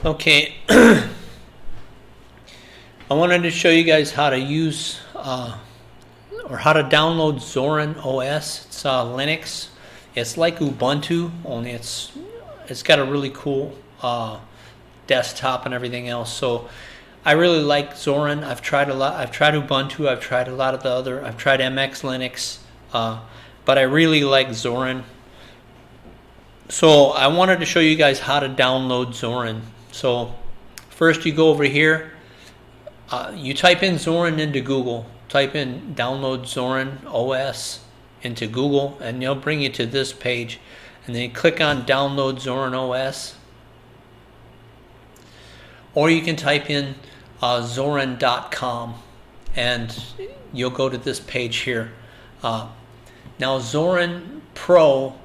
Okay, I wanted to show you guys how to use or how to download Zorin OS. It's Linux. It's like Ubuntu, only it's got a really cool desktop and everything else. So I really like Zorin. I've tried a lot. I've tried Ubuntu. I've tried a lot of the other. I've tried MX Linux, but I really like Zorin. So I wanted to show you guys how to download Zorin. So first you go over here. You type in Zorin into Google. Type in download Zorin OS into Google, and they'll bring you to this page. And then you click on download Zorin OS. Or you can type in Zorin.com, and you'll go to this page here. Now Zorin Pro,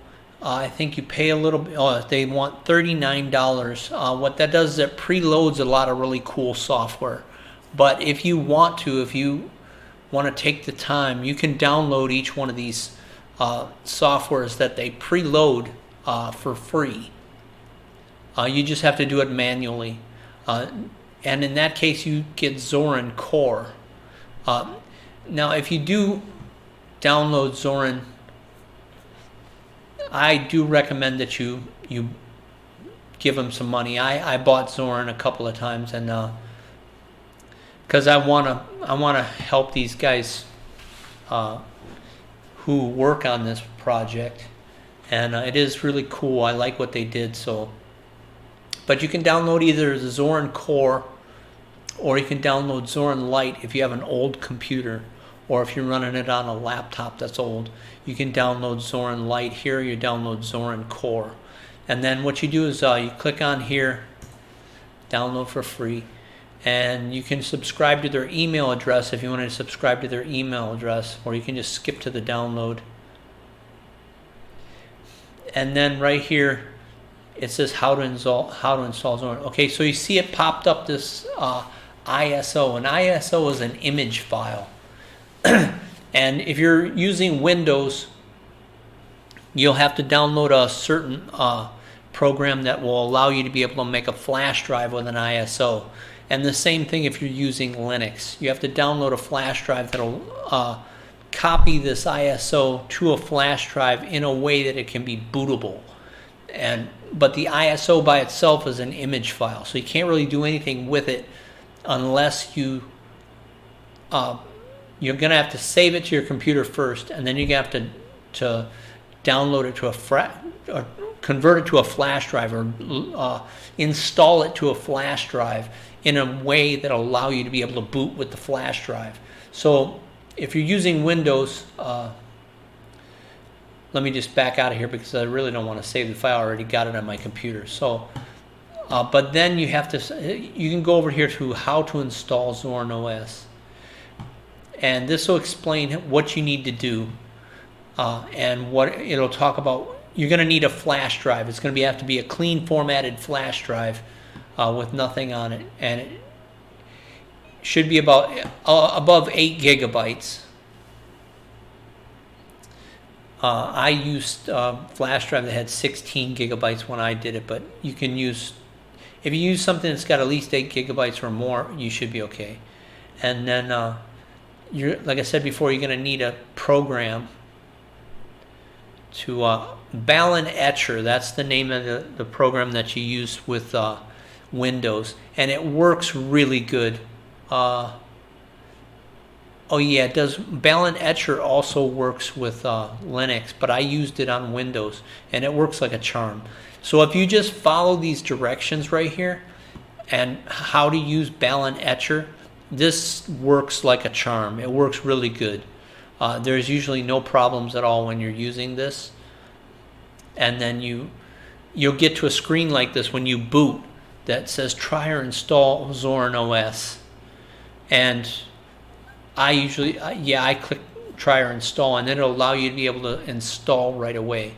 I think you pay a little bit. Oh, they want $39. What that does is it preloads a lot of really cool software. But if you want to take the time, you can download each one of these softwares that they preload for free. You just have to do it manually. And in that case, you get Zorin Core. Now, if you do download Zorin, I do recommend that you give them some money. I bought Zorin a couple of times, and because I wanna help these guys who work on this project, and it is really cool. I like what they did. So, but you can download either the Zorin Core, or you can download Zorin Lite if you have an old computer, or if you're running it on a laptop that's old. You can download Zorin Lite here. You download Zorin Core, and then what you do is you click on here, download for free. And you can subscribe to their email address if you want to subscribe to their email address, or you can just skip to the download. And then right here, it says how to install Zorin. Okay, so you see it popped up this ISO. An ISO is an image file. And if you're using Windows, you'll have to download a certain program that will allow you to be able to make a flash drive with an ISO. And the same thing if you're using Linux. You have to download a flash drive that'll copy this ISO to a flash drive in a way that it can be bootable. But the ISO by itself is an image file, so you can't really do anything with it unless you're going to have to save it to your computer first, and then you're going to have to download it to or convert it to a flash drive, or install it to a flash drive in a way that will allow you to be able to boot with the flash drive. So if you're using Windows, let me just back out of here because I really don't want to save the file. I already got it on my computer. So, but then you can go over here to how to install Zorin OS. And this will explain what you need to do, and what it'll talk about. You're going to need a flash drive. It's going to have to be a clean formatted flash drive with nothing on it, and it should be about above 8 gigabytes. I used a flash drive that had 16 gigabytes when I did it, but you can use, if you use something that's got at least 8 gigabytes or more, you should be okay. And then like I said before, you're going to need a program to Balin Etcher. That's the name of the program that you use with Windows, and it works really good. Oh yeah, it does. Balin Etcher also works with Linux, but I used it on Windows, and it works like a charm. So if you just follow these directions right here, and how to use Balin Etcher, this works like a charm. It works really good. There's usually no problems at all when you're using this. And then you'll get to a screen like this when you boot that says try or install Zorin OS. And I click try or install, and then it'll allow you to be able to install right away.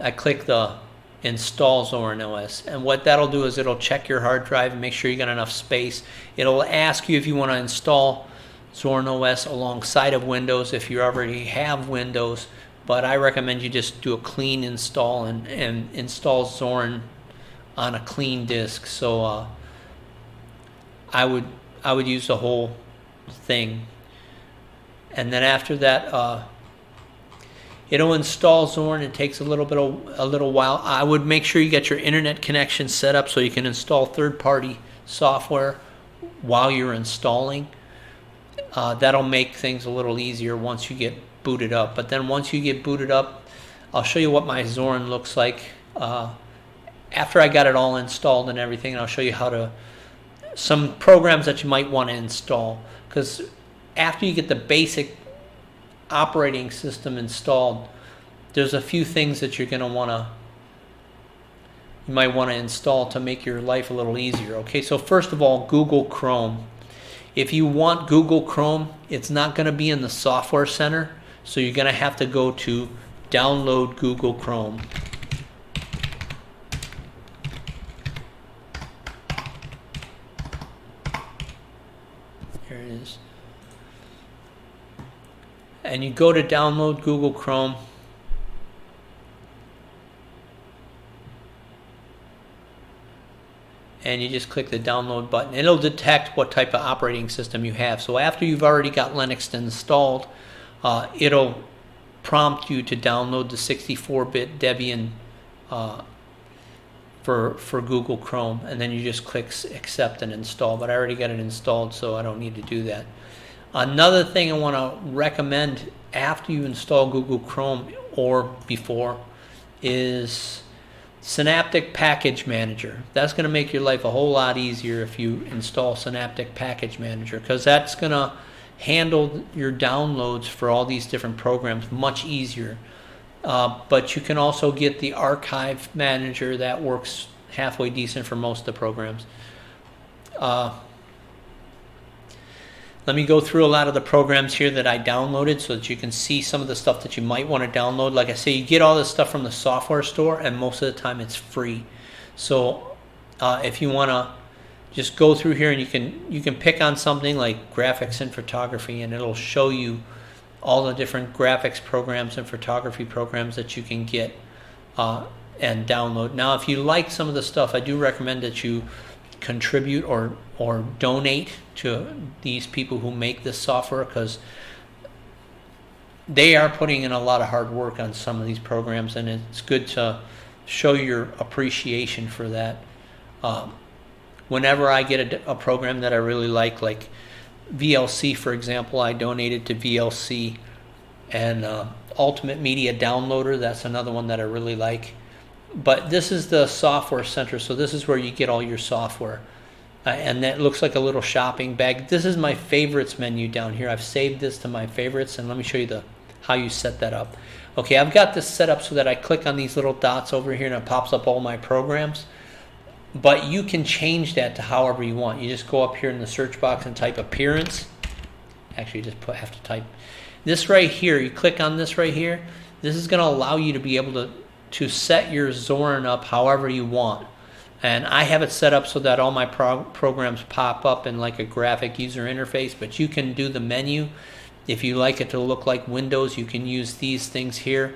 I click the install Zorin OS, and what that'll do is it'll check your hard drive and make sure you got enough space. It'll ask you if you want to install Zorin OS alongside of Windows if you already have Windows, but I recommend you just do a clean install and install Zorin on a clean disk. So I would use the whole thing. And then after that, it'll install Zorin. It takes a little while. I would make sure you get your internet connection set up so you can install third-party software while you're installing. That'll make things a little easier once you get booted up. But then once you get booted up, I'll show you what my Zorin looks like after I got it all installed and everything. And I'll show you some programs that you might want to install, because after you get the basic operating system installed, there's a few things that you might want to install to make your life a little easier. Okay, so first of all, Google Chrome. If you want Google Chrome, it's not going to be in the Software Center, so you're going to have to go to download Google Chrome. Here it is. And you go to download Google Chrome. And you just click the download button. It'll detect what type of operating system you have. So after you've already got Linux installed, it'll prompt you to download the 64-bit Debian for Google Chrome, and then you just click accept and install. But I already got it installed, so I don't need to do that. Another thing I want to recommend after you install Google Chrome or before is Synaptic Package Manager. That's going to make your life a whole lot easier if you install Synaptic Package Manager, because that's going to handle your downloads for all these different programs much easier. But you can also get the Archive Manager that works halfway decent for most of the programs. Let me go through a lot of the programs here that I downloaded so that you can see some of the stuff that you might want to download. Like I say, you get all this stuff from the software store, and most of the time it's free. So if you want to just go through here, and you can pick on something like graphics and photography, and it'll show you all the different graphics programs and photography programs that you can get and download. Now, if you like some of the stuff, I do recommend that you contribute or donate to these people who make this software, because they are putting in a lot of hard work on some of these programs, and it's good to show your appreciation for that. Whenever I get a program that I really like VLC, for example, I donated to VLC, and Ultimate Media Downloader, that's another one that I really like. But this is the Software Center, so this is where you get all your software. And that looks like a little shopping bag. This is my favorites menu down here. I've saved this to my favorites, and let me show you how you set that up. Okay, I've got this set up so that I click on these little dots over here, and it pops up all my programs. But you can change that to however you want. You just go up here in the search box and type appearance. Actually, you just have to type this right here. You click on this right here. This is going to allow you to be able to set your Zorin up however you want. And I have it set up so that all my programs pop up in like a graphic user interface, but you can do the menu. If you like it to look like Windows, you can use these things here.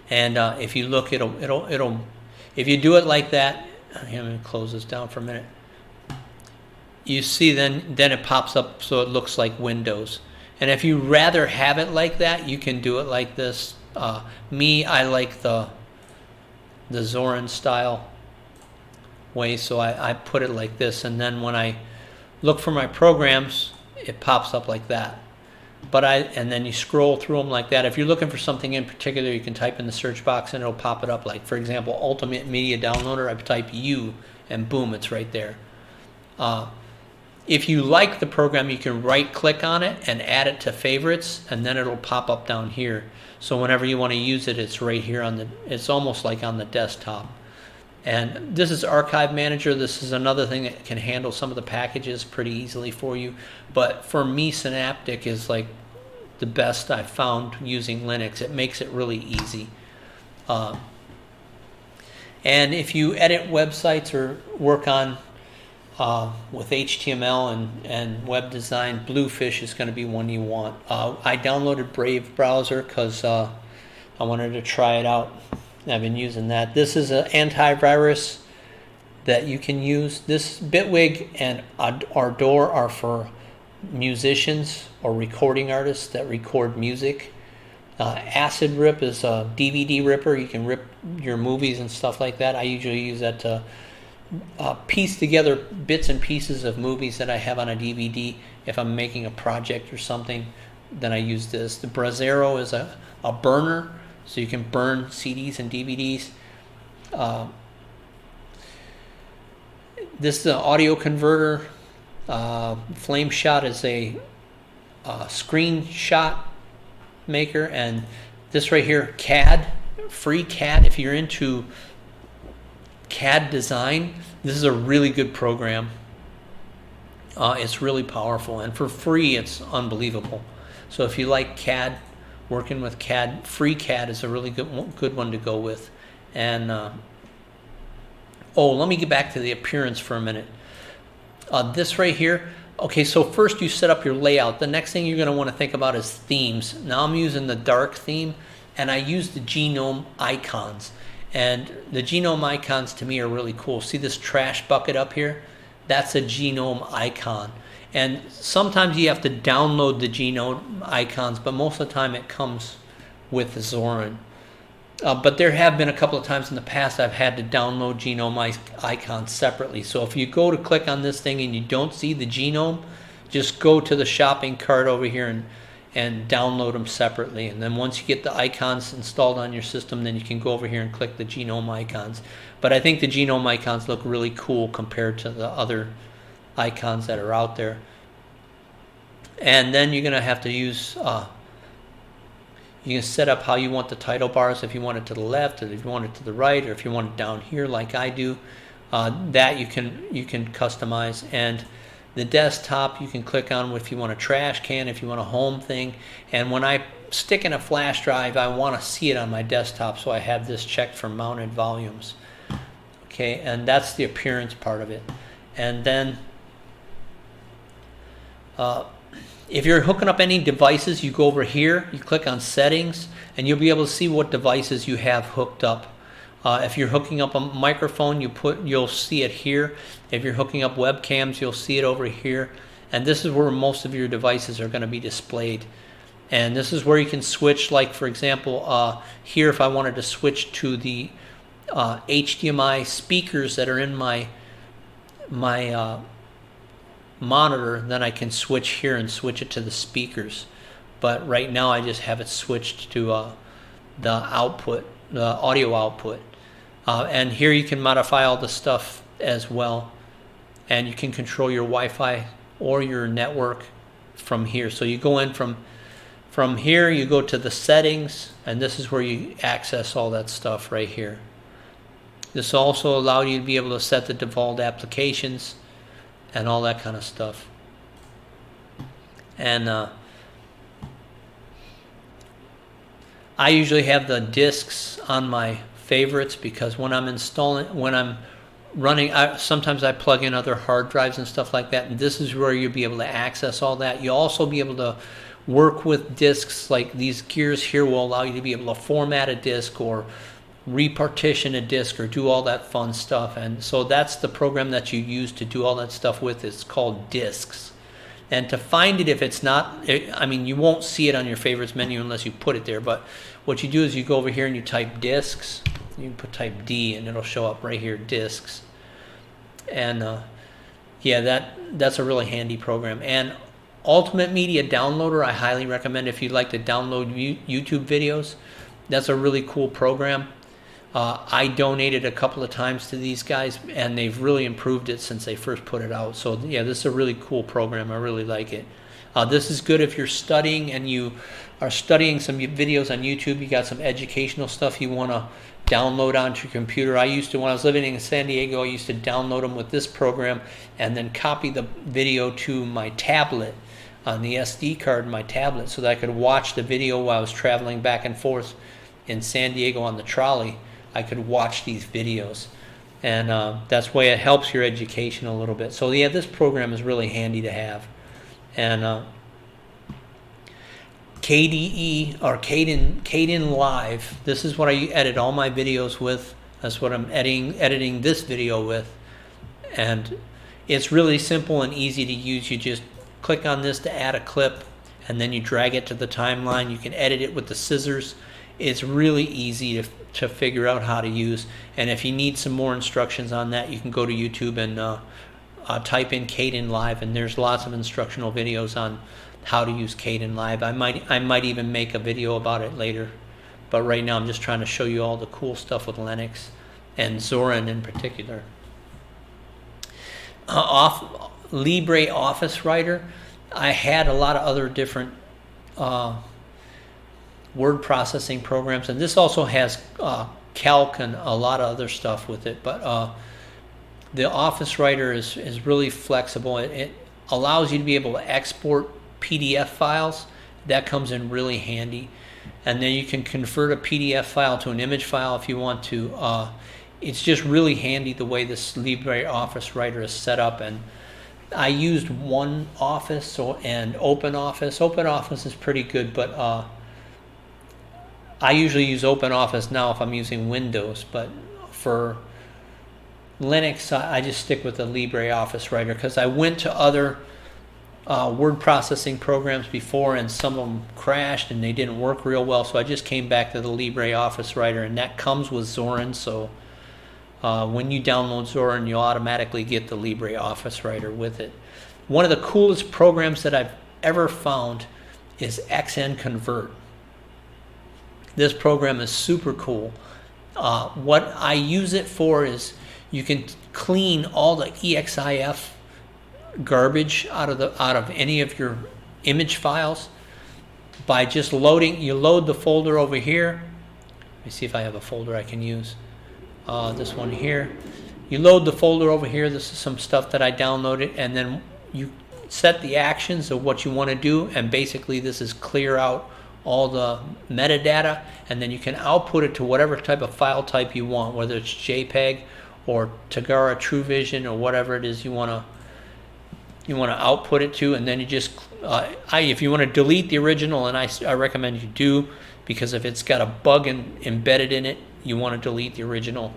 And if you look, it'll if you do it like that, here, I'm going to close this down for a minute. You see, then it pops up so it looks like Windows. And if you rather have it like that, you can do it like this. I like the Zorin style way, so I put it like this, and then when I look for my programs, it pops up like that. And then you scroll through them like that. If you're looking for something in particular, you can type in the search box and it'll pop it up. Like, for example, Ultimate Media Downloader, I type U, and boom, it's right there. If you like the program, you can right-click on it and add it to favorites, and then it'll pop up down here. So whenever you want to use it, it's right here it's almost like on the desktop. And this is Archive Manager. This is another thing that can handle some of the packages pretty easily for you. But for me, Synaptic is like the best I've found using Linux. It makes it really easy. And if you edit websites or work on with HTML and web design, Bluefish is going to be one you want. I downloaded Brave browser because I wanted to try it out. I've been using that. This is an antivirus that you can use. This Bitwig and Ardor are for musicians or recording artists that record music. Acid Rip is a DVD ripper. You can rip your movies and stuff like that. I usually use that to piece together bits and pieces of movies that I have on a DVD. If I'm making a project or something, then I use this. The Brasero is a burner, so you can burn CDs and DVDs. This is an audio converter. Flame Shot is a screenshot maker, and this right here, CAD, free CAD. If you're into CAD design, this is a really good program. It's really powerful, and for free, it's unbelievable. So if you like CAD, working with CAD, free CAD is a really good one to go with. And let me get back to the appearance for a minute. This right here. Okay, so first you set up your layout. The next thing you're going to want to think about is themes. Now I'm using the dark theme, and I use the genome icons. And the genome icons to me are really cool. See this trash bucket up here? That's a genome icon. And sometimes you have to download the genome icons, but most of the time it comes with Zorin. But there have been a couple of times in the past I've had to download genome icons separately. So if you go to click on this thing and you don't see the genome, just go to the shopping cart over here and download them separately. And then once you get the icons installed on your system, then you can go over here and click the genome icons. But I think the genome icons look really cool compared to the other icons that are out there. And then you're going to have to use... you can set up how you want the title bars, if you want it to the left, or if you want it to the right, or if you want it down here like I do. That you can customize. And the desktop you can click on if you want a trash can, if you want a home thing. And when I stick in a flash drive, I want to see it on my desktop, so I have this checked for mounted volumes. Okay, and that's the appearance part of it. And then if you're hooking up any devices, you go over here, you click on settings, and you'll be able to see what devices you have hooked up. If you're hooking up a microphone, you'll see it here. If you're hooking up webcams, you'll see it over here. And this is where most of your devices are going to be displayed. And this is where you can switch, like for example, here if I wanted to switch to the HDMI speakers that are in my monitor, then I can switch here and switch it to the speakers. But right now I just have it switched to the output, the audio output. And here you can modify all the stuff as well, and you can control your Wi-Fi or your network from here. So you go in from here, you go to the settings, and this is where you access all that stuff right here. This will also allow you to be able to set the default applications and all that kind of stuff. And I usually have the discs on my favorites, because when I'm running, sometimes I plug in other hard drives and stuff like that, and this is where you'll be able to access all that. You'll also be able to work with discs. Like these gears here will allow you to be able to format a disc or repartition a disc or do all that fun stuff. And so that's the program that you use to do all that stuff with. It's called Discs. And to find it, if it's not, I mean, you won't see it on your favorites menu unless you put it there, but what you do is you go over here and you type Discs. You can type D and it'll show up right here, Discs. And yeah, that's a really handy program. And Ultimate Media Downloader, I highly recommend if you'd like to download YouTube videos. That's a really cool program. I donated a couple of times to these guys, and they've really improved it since they first put it out. So yeah, this is a really cool program. I really like it. This is good if you're studying and you are studying some videos on YouTube. You got some educational stuff you want to download onto your computer. I used to, when I was living in San Diego, I used to download them with this program and then copy the video to my tablet on the SD card in my tablet, so that I could watch the video while I was traveling back and forth in San Diego on the trolley. I could watch these videos, and that's why it helps your education a little bit. So yeah, this program is really handy to have. And KDE or Kden Live. This is what I edit all my videos with. That's what I'm editing this video with. And it's really simple and easy to use. You just click on this to add a clip, and then you drag it to the timeline. You can edit it with the scissors. It's really easy to figure out how to use. And if you need some more instructions on that, you can go to YouTube and type in Kden Live, and there's lots of instructional videos on how to use Kden Live. I might even make a video about it later, but right now I'm just trying to show you all the cool stuff with Linux and Zorin in particular. LibreOffice Writer. I had a lot of other different word processing programs, and this also has calc and a lot of other stuff with it, but the Office Writer is really flexible. It allows you to be able to export PDF files. That comes in really handy, and then you can convert a PDF file to an image file if you want to. It's just really handy the way this LibreOffice Writer is set up. And I used OneOffice and OpenOffice. OpenOffice is pretty good, but I usually use OpenOffice now if I'm using Windows. But for Linux, I just stick with the LibreOffice Writer because I went to other word processing programs before, and some of them crashed and they didn't work real well. So I just came back to the LibreOffice Writer, and that comes with Zorin. So when you download Zorin, you'll automatically get the LibreOffice Writer with it. One of the coolest programs that I've ever found is XNConvert. This program is super cool. What I use it for is you can clean all the EXIF garbage out of any of your image files by just loading. You load the folder over here. Let me see if I have a folder I can use. This one here. You load the folder over here. This is some stuff that I downloaded, and then you set the actions of what you want to do, and basically this is clear out all the metadata, and then you can output it to whatever type of file type you want, whether it's JPEG or Tagara TrueVision or whatever it is you want to output it to. And then you just if you want to delete the original, and I recommend you do, because if it's got a bug embedded in it, you want to delete the original,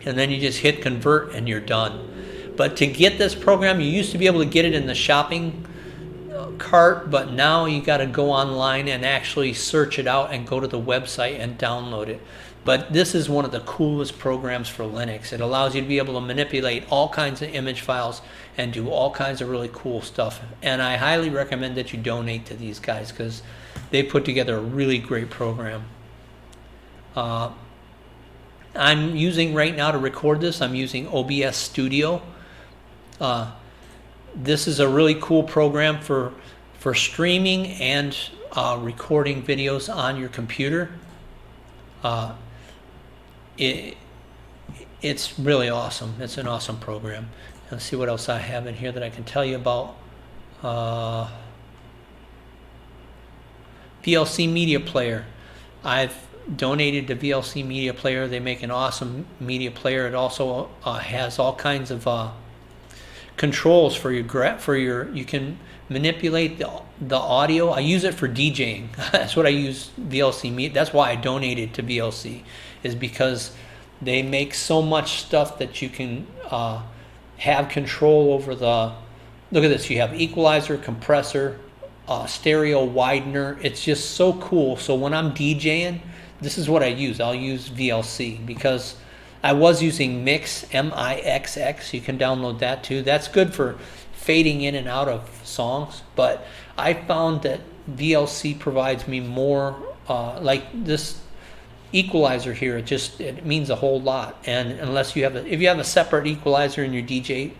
and then you just hit convert and you're done. But to get this program, you used to be able to get it in the shopping cart, but now you got to go online and actually search it out and go to the website and download it. But this is one of the coolest programs for Linux. It allows you to be able to manipulate all kinds of image files and do all kinds of really cool stuff. And I highly recommend that you donate to these guys because they put together a really great program. I'm using right now to record this, I'm using OBS Studio. This is a really cool program for streaming and recording videos on your computer. It's really awesome. It's an awesome program. Let's see what else I have in here that I can tell you about. VLC Media Player. I've donated to VLC Media Player. They make an awesome media player. It also has all kinds of controls for your you can manipulate the audio. I use it for DJing. That's what I use VLC Media. That's why I donated to VLC, is because they make so much stuff that you can have control over the. Look at this. You have equalizer, compressor, stereo widener. It's just so cool. So when I'm DJing, this is what I use. I'll use VLC because I was using Mix, M-I-X-X. You can download that too. That's good for fading in and out of songs. But I found that VLC provides me more, like this equalizer here. It means a whole lot. And unless you have if you have a separate equalizer in your DJ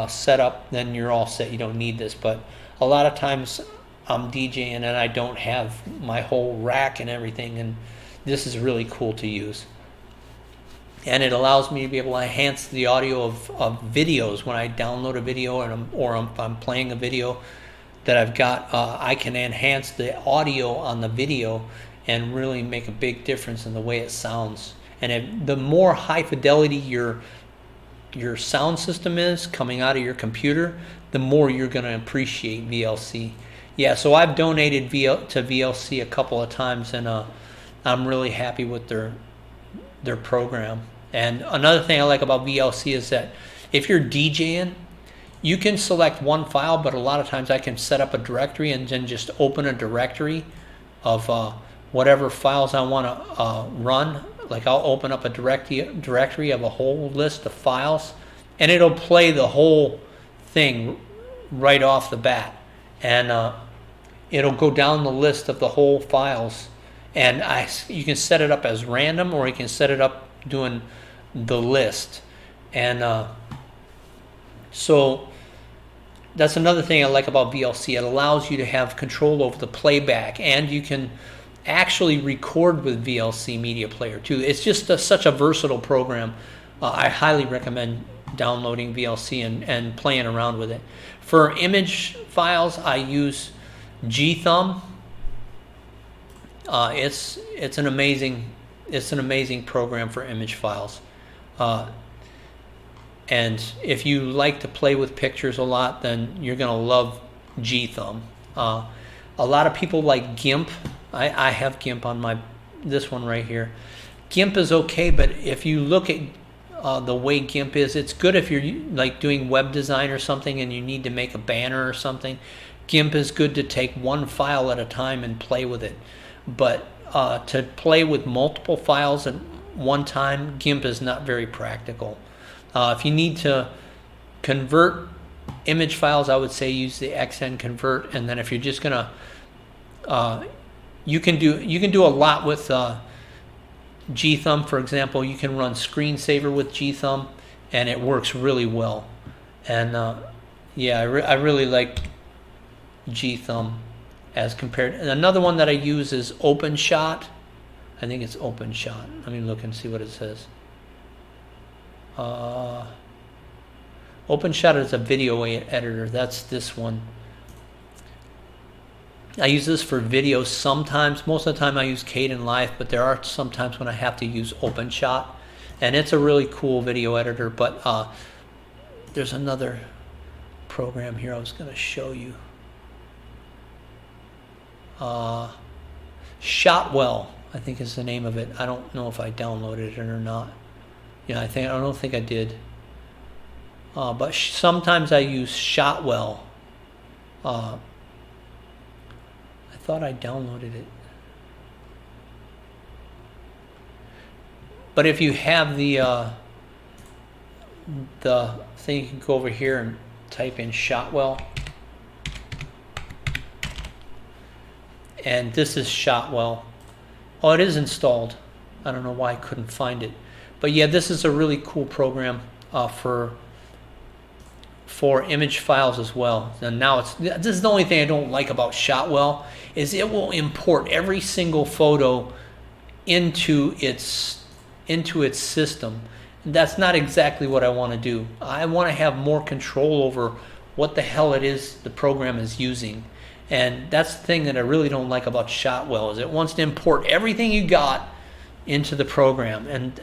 setup, then you're all set. You don't need this. But a lot of times I'm DJing and I don't have my whole rack and everything, and this is really cool to use. And it allows me to be able to enhance the audio of videos. When I download a video or if I'm playing a video that I've got, I can enhance the audio on the video and really make a big difference in the way it sounds. And the more high fidelity your sound system is coming out of your computer, the more you're going to appreciate VLC. Yeah, so I've donated to VLC a couple of times, and I'm really happy with their program. And another thing I like about VLC is that if you're DJing, you can select one file, but a lot of times I can set up a directory and then just open a directory of whatever files I want to run. Like I'll open up a directory of a whole list of files, and it'll play the whole thing right off the bat. And it'll go down the list of the whole files. And you can set it up as random, or you can set it up doing the list. And so that's another thing I like about VLC. It allows you to have control over the playback, and you can actually record with VLC Media Player too. It's just such a versatile program. I highly recommend downloading VLC and playing around with it. For image files, I use GThumb. It's an amazing program for image files. And if you like to play with pictures a lot, then you're going to love GThumb. A lot of people like GIMP. I have GIMP on this one right here. GIMP is okay, but if you look at the way GIMP is, it's good if you're like doing web design or something and you need to make a banner or something. GIMP is good to take one file at a time and play with it. But to play with multiple files at one time, GIMP is not very practical. If you need to convert image files, I would say use the XN convert. And then if you're just gonna, you can do a lot with GThumb. For example, you can run screensaver with GThumb, and it works really well. And yeah, I really like GThumb as compared. And another one that I use is OpenShot. I think it's OpenShot. Let me look and see what it says. OpenShot is a video editor. That's this one. I use this for videos sometimes. Most of the time I use Kdenlive, but there are some times when I have to use OpenShot, and it's a really cool video editor. But there's another program here I was going to show you. Shotwell, I think is the name of it. I don't know if I downloaded it or not. Yeah, I don't think I did. But sometimes I use Shotwell. I thought I downloaded it. But if you have the thing, you can go over here and type in Shotwell. And this is Shotwell. Oh, it is installed. I don't know why I couldn't find it. But yeah, this is a really cool program for image files as well. And now this is the only thing I don't like about Shotwell, is it will import every single photo into its system. And that's not exactly what I want to do. I want to have more control over what the hell it is the program is using. And that's the thing that I really don't like about Shotwell, is it wants to import everything you got into the program. And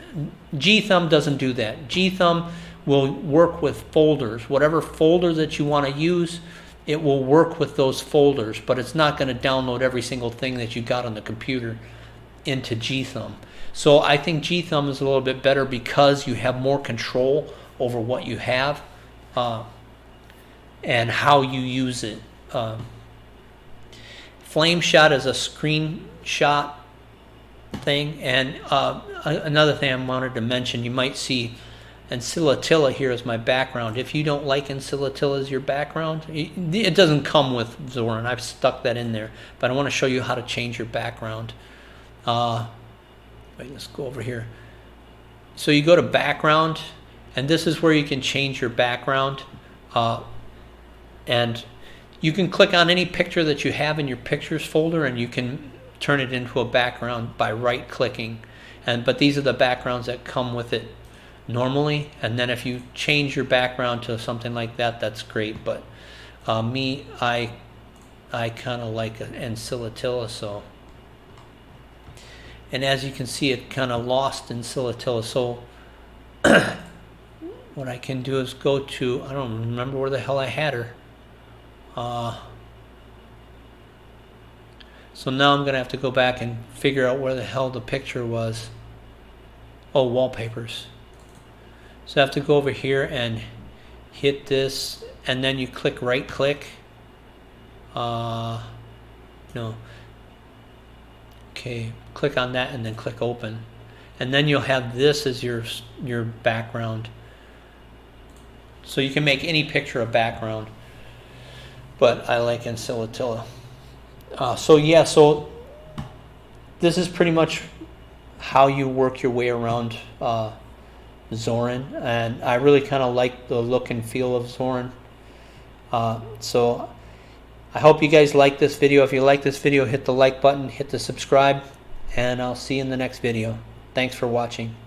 GThumb doesn't do that. GThumb will work with folders. Whatever folder that you want to use, it will work with those folders, but it's not going to download every single thing that you got on the computer into GThumb. So I think GThumb is a little bit better because you have more control over what you have and how you use it. FlameShot is a screenshot thing. And another thing I wanted to mention, you might see Ensilatilla here as my background. If you don't like Ensilatilla as your background, it doesn't come with Zorin. I've stuck that in there, but I want to show you how to change your background. Wait, let's go over here. So you go to background, and this is where you can change your background. And you can click on any picture that you have in your pictures folder, and you can turn it into a background by right clicking. But these are the backgrounds that come with it normally, and then if you change your background to something like that, that's great. But I kind of like Ensilatilla, so. And as you can see, it kind of lost Ensilatilla. So what I can do is go to, I don't remember where the hell I had her. So now I'm gonna have to go back and figure out where the hell the picture was. Oh, wallpapers. So I have to go over here and hit this, and then you click right click. No. Okay, click on that and then click open. And then you'll have this as your background. So you can make any picture a background. But I like Ensilatilla. So yeah, so this is pretty much how you work your way around Zorin, and I really kind of like the look and feel of Zorin. So I hope you guys like this video. If you like this video, hit the like button, hit the subscribe, and I'll see you in the next video. Thanks for watching.